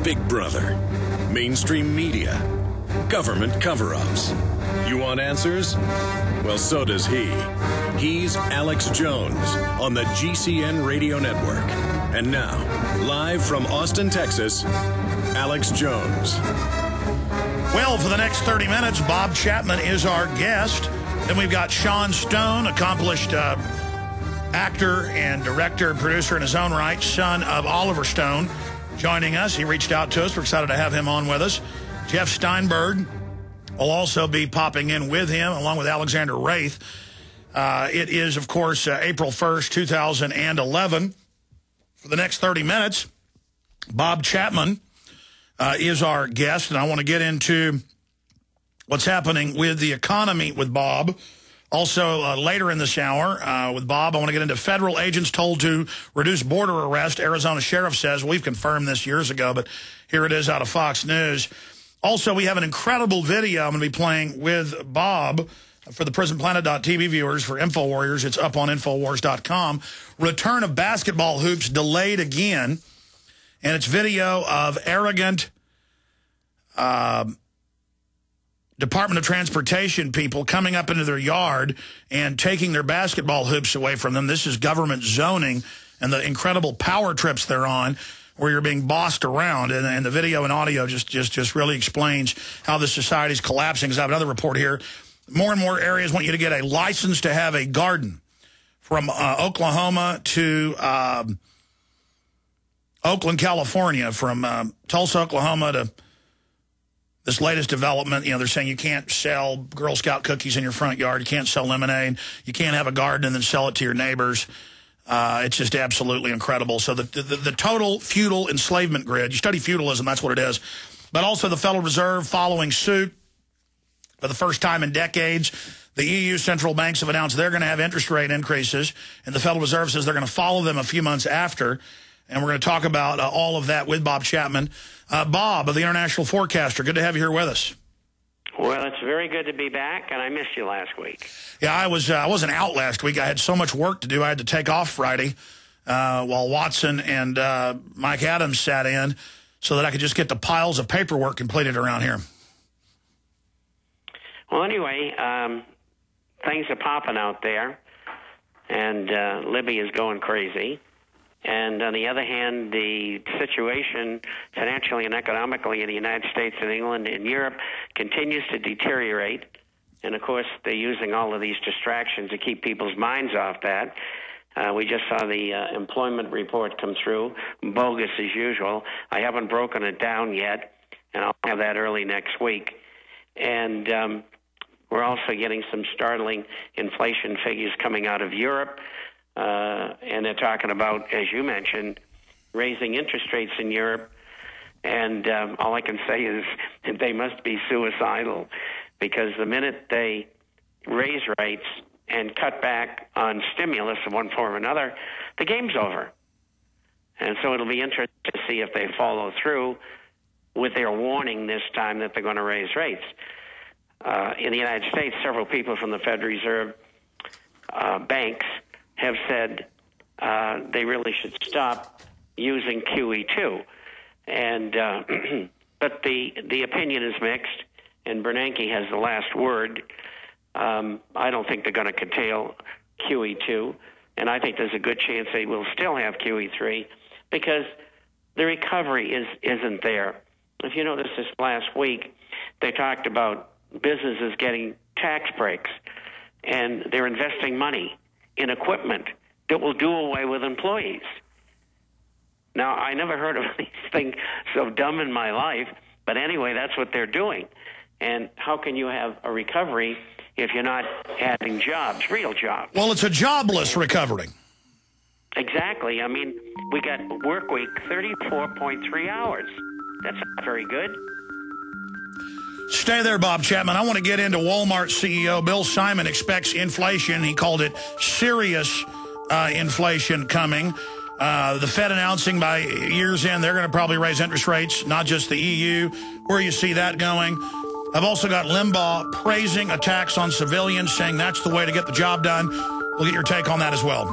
Big Brother, mainstream media, government cover-ups. You want answers? Well, so does he. He's Alex Jones on the GCN Radio Network. And now, live from Austin, Texas, Alex Jones. Well, for the next 30 minutes, Bob Chapman is our guest. Then we've got Sean Stone, accomplished actor and director and producer in his own right, son of Oliver Stone, joining us. He reached out to us. We're excited to have him on with us. Jeff Steinberg will also be popping in with him, along with Alexander Wraith. It is, of course, April 1st, 2011. For the next 30 minutes, Bob Chapman is our guest, and I want to get into what's happening with the economy with Bob. Also, later in this hour with Bob, I want to get into federal agents told to reduce border arrest. Arizona sheriff says, we've confirmed this years ago, but here it is out of Fox News. Also, we have an incredible video I'm going to be playing with Bob for the PrisonPlanet.tv viewers, for InfoWarriors. It's up on Infowars.com. Return of basketball hoops delayed again. And it's video of arrogant Department of Transportation people coming up into their yard and taking their basketball hoops away from them. This is government zoning and the incredible power trips they're on where you're being bossed around. And the video and audio just really explains how the society's collapsing. Because I have another report here. More and more areas want you to get a license to have a garden. From Oklahoma to Oakland, California, from Tulsa, Oklahoma to this latest development. You know, they're saying you can't sell Girl Scout cookies in your front yard. You can't sell lemonade. You can't have a garden and then sell it to your neighbors. It's just absolutely incredible. So the total feudal enslavement grid, you study feudalism, that's what it is. But also the Federal Reserve following suit for the first time in decades. The EU central banks have announced they're going to have interest rate increases, and the Federal Reserve says they're going to follow them a few months after. And we're going to talk about all of that with Bob Chapman. Bob of the International Forecaster, good to have you here with us. Well, it's very good to be back, and I missed you last week. Yeah, I wasn't out last week. I had so much work to do. I had to take off Friday while Watson and Mike Adams sat in so that I could just get the piles of paperwork completed around here. Well, anyway, things are popping out there, and Libby is going crazy. And on the other hand, the situation financially and economically in the United States and England and Europe continues to deteriorate. And, of course, they're using all of these distractions to keep people's minds off that. We just saw the employment report come through, bogus as usual. I haven't broken it down yet, and I'll have that early next week. And we're also getting some startling inflation figures coming out of Europe. And they're talking about, as you mentioned, raising interest rates in Europe. And all I can say is that they must be suicidal, because the minute they raise rates and cut back on stimulus in one form or another, the game's over. And so it'll be interesting to see if they follow through with their warning this time that they're going to raise rates. In the United States, several people from the Federal Reserve banks have said they really should stop using QE2. And but the opinion is mixed, and Bernanke has the last word. I don't think they're going to curtail QE2, and I think there's a good chance they will still have QE3 because the recovery isn't there. If you notice this last week, they talked about businesses getting tax breaks, and they're investing money in equipment that will do away with employees. Now, I never heard of anything so dumb in my life, but anyway, that's what they're doing. And how can you have a recovery if you're not adding jobs, real jobs? Well, it's a jobless recovery. Exactly. I mean, we got work week 34.3 hours. That's not very good. Stay there, Bob Chapman. I want to get into Walmart CEO Bill Simon expects inflation. He called it serious inflation coming. The Fed announcing by year's end they're going to probably raise interest rates, not just the EU. Where you see that going? I've also got Limbaugh praising attacks on civilians, saying that's the way to get the job done. We'll get your take on that as well.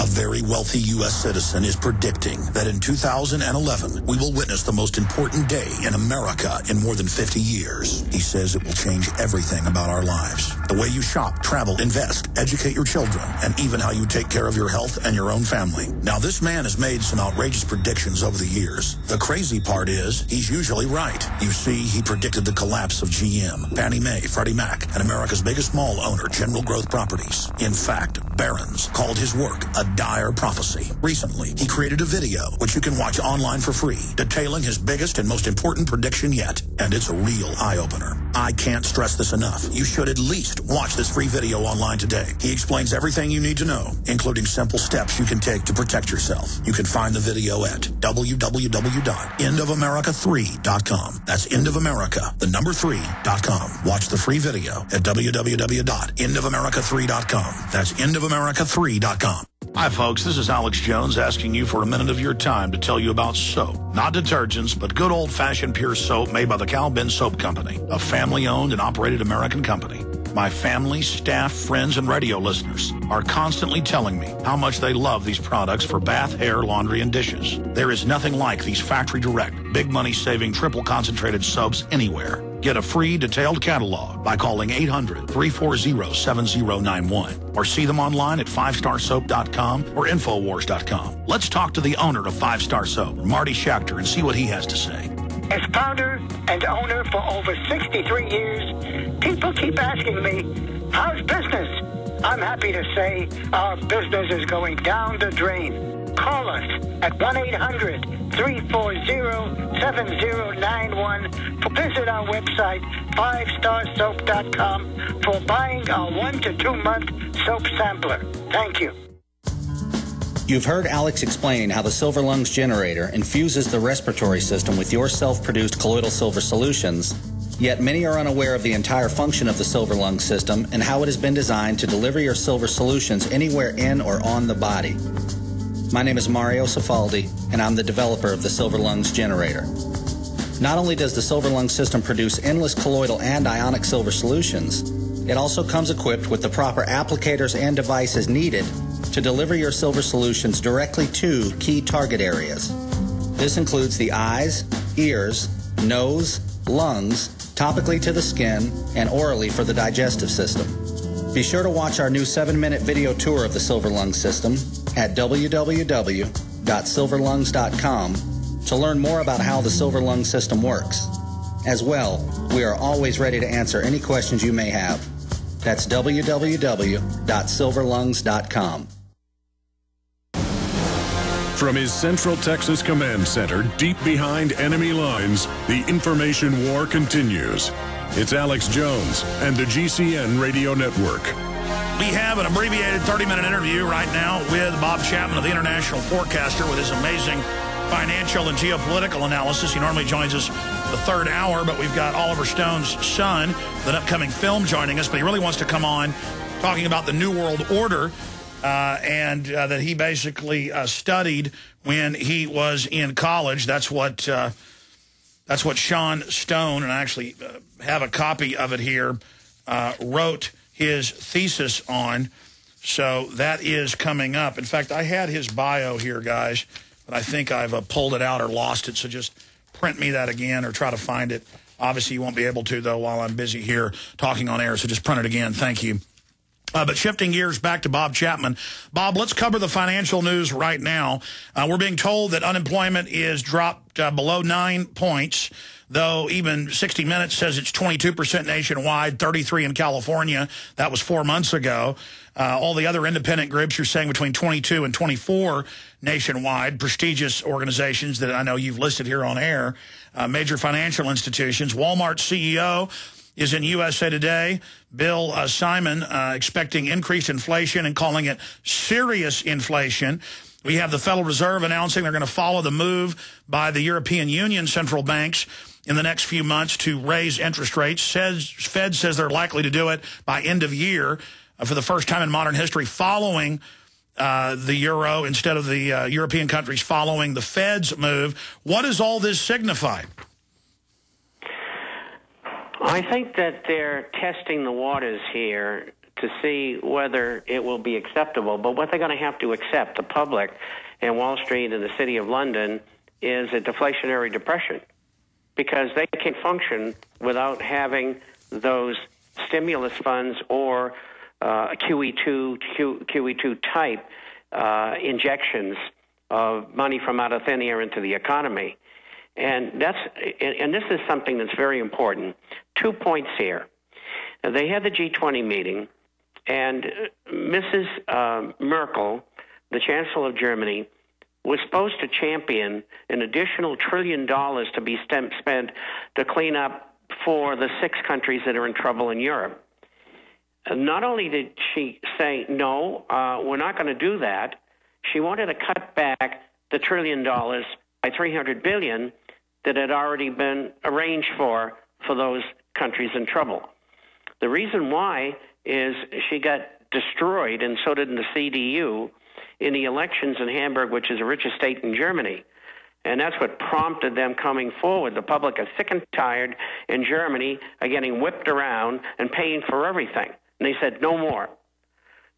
A very wealthy U.S. citizen is predicting that in 2011, we will witness the most important day in America in more than 50 years. He says it will change everything about our lives. The way you shop, travel, invest, educate your children, and even how you take care of your health and your own family. Now, this man has made some outrageous predictions over the years. The crazy part is, he's usually right. You see, he predicted the collapse of GM, Fannie Mae, Freddie Mac, and America's biggest mall owner, General Growth Properties. In fact, Barron's called his work a dire prophecy. Recently, he created a video, which you can watch online for free, detailing his biggest and most important prediction yet. And it's a real eye-opener. I can't stress this enough. You should at least watch this free video online today. He explains everything you need to know, including simple steps you can take to protect yourself. You can find the video at www.endofamerica3.com. That's endofamerica, the number 3.com. Watch the free video at www.endofamerica3.com. That's endofamerica3.com. Hi, folks. This is Alex Jones asking you for a minute of your time to tell you about soap. Not detergents, but good old-fashioned pure soap made by the Cal Ben Soap Company, a family-owned and operated American company. My family, staff, friends, and radio listeners are constantly telling me how much they love these products for bath, hair, laundry, and dishes. There is nothing like these factory-direct, big money-saving, triple-concentrated soaps anywhere. Get a free detailed catalog by calling 800-340-7091 or see them online at 5starsoap.com or Infowars.com. Let's talk to the owner of 5 Star Soap, Marty Schachter, and see what he has to say. As founder and owner for over 63 years, people keep asking me, how's business? I'm happy to say our business is going down the drain. Call us at 1-800-340-7091. Visit our website, 5starsoap.com, for buying our 1 to 2 month soap sampler. Thank you. You've heard Alex explain how the Silver Lungs generator infuses the respiratory system with your self-produced colloidal silver solutions, yet many are unaware of the entire function of the Silver Lungs system and how it has been designed to deliver your silver solutions anywhere in or on the body. My name is Mario Cifaldi, and I'm the developer of the Silver Lungs generator. Not only does the Silver Lungs system produce endless colloidal and ionic silver solutions, it also comes equipped with the proper applicators and devices needed to deliver your silver solutions directly to key target areas. This includes the eyes, ears, nose, lungs, topically to the skin, and orally for the digestive system. Be sure to watch our new 7-minute video tour of the Silver Lungs system at www.silverlungs.com to learn more about how the Silver Lungs system works. As well, we are always ready to answer any questions you may have. That's www.silverlungs.com. From his Central Texas Command Center, deep behind enemy lines, the information war continues. It's Alex Jones and the GCN Radio Network. We have an abbreviated 30-minute interview right now with Bob Chapman of the International Forecaster with his amazing financial and geopolitical analysis. He normally joins us the third hour, but we've got Oliver Stone's son, an upcoming film, joining us. But he really wants to come on talking about the New World Order and that he basically studied when he was in college. That's what Sean Stone, and I actually have a copy of it here, wrote his thesis on. So that is coming up. In fact, I had his bio here, guys, but I think I've pulled it out or lost it. So just print me that again or try to find it. Obviously, you won't be able to, though, while I'm busy here talking on air. So just print it again. Thank you. But shifting gears back to Bob Chapman. Bob, let's cover the financial news right now. We're being told that unemployment is dropped below 9 points, though even 60 Minutes says it's 22% nationwide, 33% in California. That was 4 months ago. All the other independent groups are saying between 22 and 24 nationwide, prestigious organizations that I know you've listed here on air, major financial institutions. Walmart's CEO is in USA Today. Bill Simon expecting increased inflation and calling it serious inflation. We have the Federal Reserve announcing they're going to follow the move by the European Union central banks in the next few months to raise interest rates. Fed says they're likely to do it by end of year for the first time in modern history, following the euro instead of the European countries following the Fed's move. What does all this signify? I think that they're testing the waters here to see whether it will be acceptable. But what they're going to have to accept, the public and Wall Street and the City of London, is a deflationary depression, because they can't function without having those stimulus funds or QE2 type injections of money from out of thin air into the economy. And this is something that's very important. 2 points here. They had the G20 meeting, and Mrs. Merkel, the Chancellor of Germany, was supposed to champion an additional $1 trillion to be spent to clean up for the 6 countries that are in trouble in Europe. Not only did she say, no, we're not going to do that, she wanted to cut back the $1 trillion by $300 billion that had already been arranged for those countries in trouble. The reason why is she got destroyed, and so did the CDU, in the elections in Hamburg, which is the richest state in Germany. And that's what prompted them coming forward. The public is sick and tired in Germany of getting whipped around and paying for everything. And they said, no more.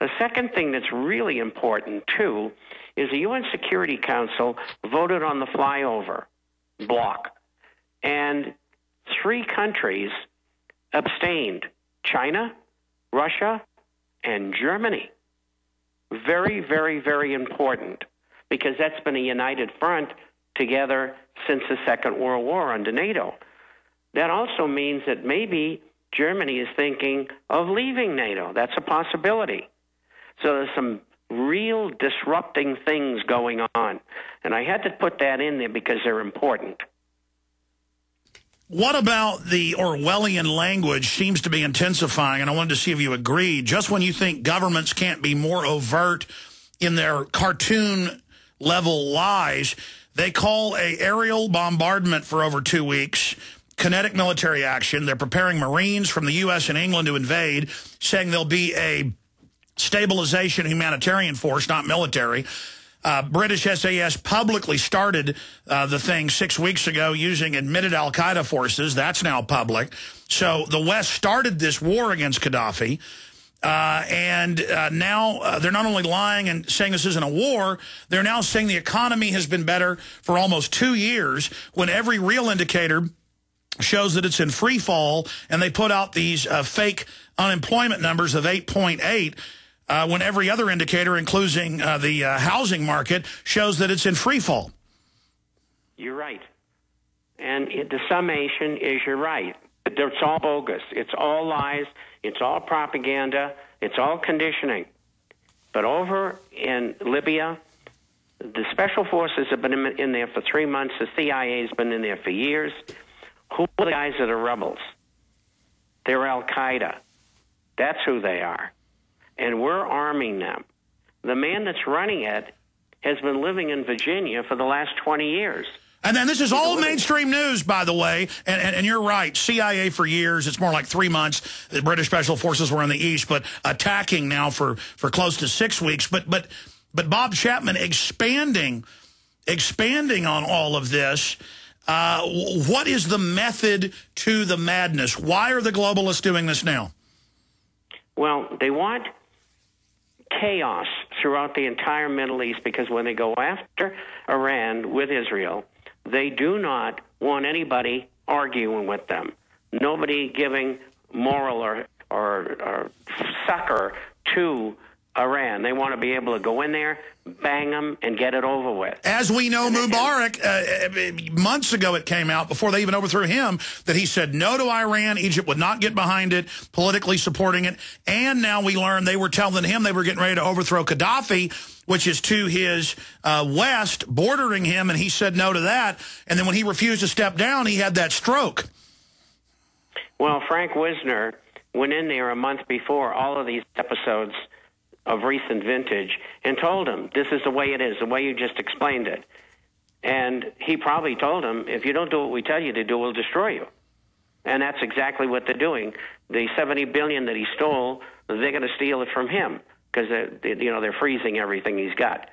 The second thing that's really important, too, is the UN Security Council voted on the flyover block. And 3 countries abstained: China, Russia, and Germany. Very, very, very important, because that's been a united front together since the Second World War under NATO. That also means that maybe Germany is thinking of leaving NATO. That's a possibility. So there's some real disrupting things going on. And I had to put that in there because they're important. What about the Orwellian language seems to be intensifying, and I wanted to see if you agree. Just when you think governments can't be more overt in their cartoon-level lies, they call an aerial bombardment for over 2 weeks kinetic military action. They're preparing Marines from the U.S. and England to invade, saying there'll be a stabilization humanitarian force, not military. British SAS publicly started the thing 6 weeks ago using admitted al-Qaeda forces. That's now public. So the West started this war against Gaddafi. And now they're not only lying and saying this isn't a war, they're now saying the economy has been better for almost 2 years, when every real indicator shows that it's in free fall, and they put out these fake unemployment numbers of 8.8, when every other indicator, including the housing market, shows that it's in free fall. You're right. And the summation is you're right. It's all bogus. It's all lies. It's all propaganda. It's all conditioning. But over in Libya, the special forces have been in there for 3 months. The CIA has been in there for years. Who are the guys that are rebels? They're al-Qaeda. That's who they are. And we're arming them. The man that's running it has been living in Virginia for the last 20 years. And then this is all mainstream news, by the way. And you're right. CIA for years. It's more like 3 months. The British Special Forces were in the East, but attacking now for close to 6 weeks. But Bob Chapman expanding on all of this. What is the method to the madness? Why are the globalists doing this now? Well, they want chaos throughout the entire Middle East, because when they go after Iran with Israel, they do not want anybody arguing with them. Nobody giving moral or succor to Iran. They want to be able to go in there, bang them, and get it over with. As we know, Mubarak, months ago it came out, before they even overthrew him, that he said no to Iran. Egypt would not get behind it, politically supporting it. And now we learn they were telling him they were getting ready to overthrow Gaddafi, which is to his west, bordering him, and he said no to that. And then when he refused to step down, he had that stroke. Well, Frank Wisner went in there a month before all of these episodes of recent vintage and told him, this is the way it is, the way you just explained it. And he probably told him, if you don't do what we tell you to do, we'll destroy you. And that's exactly what they're doing. The $70 billion that he stole, they're going to steal it from him, because they're freezing everything he's got.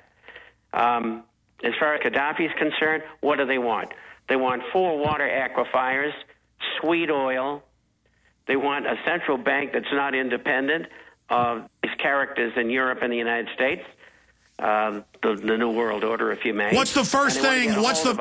As far as Gaddafi is concerned, what do they want? They want 4 water aquifers, sweet oil. They want a central bank that's not independent, these characters in Europe and the United States, the New World Order, if you may. What's the first thing? What's the